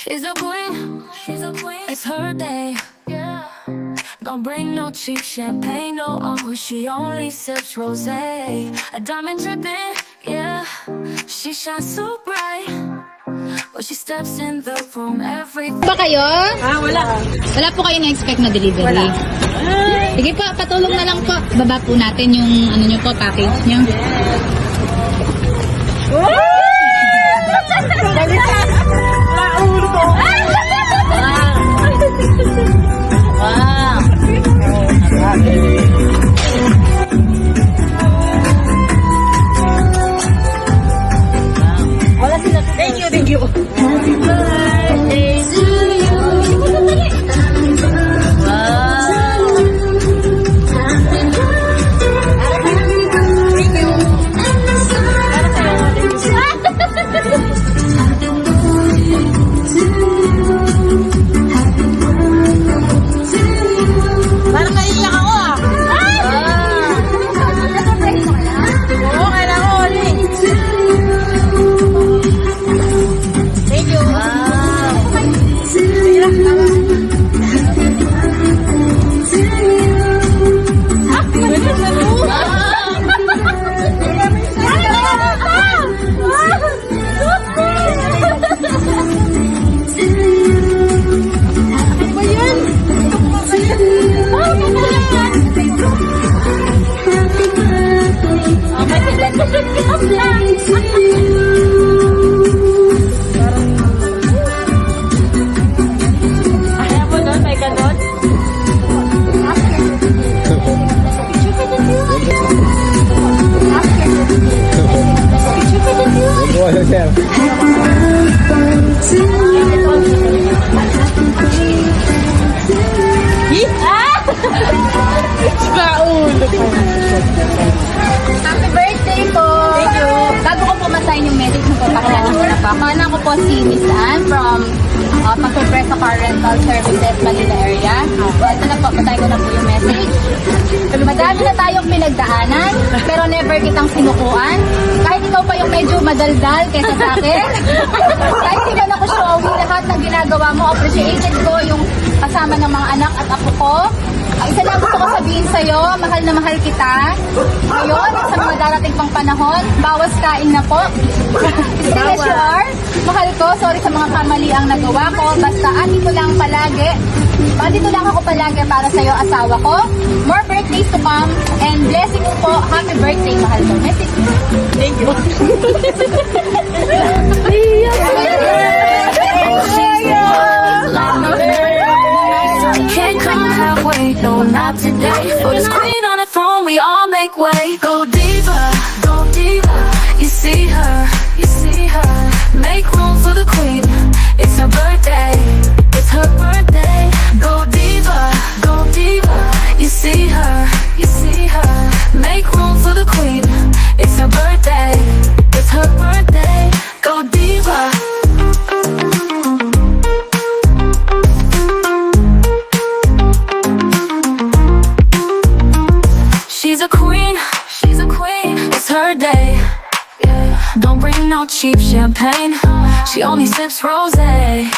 She's a queen, it's her day. Yeah. Don't bring no cheap champagne, no, she only sips rosé. A diamond dripping, yeah. She shines so bright. But she steps in the room every Ba kayo? Wala. Wala po kayo na-expect na delivery? Wala. Sige po, patulong na lang po. Baba po natin yung ano nyo po, package nyo. Thank you. happy birthday to you. Parang naiiyak ako ah. Oo, kailangan ko ulit. Thank you. Ayaw mo doon, may ganon? Happy birthday po! Thank you. Bago ko po masign yung message mo po, pakilala ko na po. Akala ko po si Miss Anne from Pagkupresa Car Rental Services, Manila area. Ito na po, patay ko na po yung message. Madami na tayong pinagdaanan, pero never kitang sinukuan. Kahit ikaw pa yung medyo madaldal kaysa sa akin. Kahit hindi na ako showy, lahat ng ginagawa mo, appreciated ko yung kasama ng mga anak at apo ko. Isa lang gusto ko sabihin sa'yo, mahal na mahal kita. Ngayon, at sa mga darating pang panahon, bawas kain na po. Still as you are, mahal ko, sorry sa mga kamaliang nagawa ko. Basta andito lang palagi. Andito lang ako palagi para sa'yo, asawa ko. More birthdays to come, and blessings po. Happy birthday, mahal ko. Message. Thank you. Can't come halfway, no, not today. For this queen on the throne, we all make way. Go diva, go diva. You see her, you see her. Make room for the queen. It's her birthday, it's her birthday. Go diva, go diva. You see her, you see her. Make room for the queen. It's her birthday, it's her birthday. Go diva. She's a queen, it's her day. Yeah. Don't bring no cheap champagne, she only sips rosé.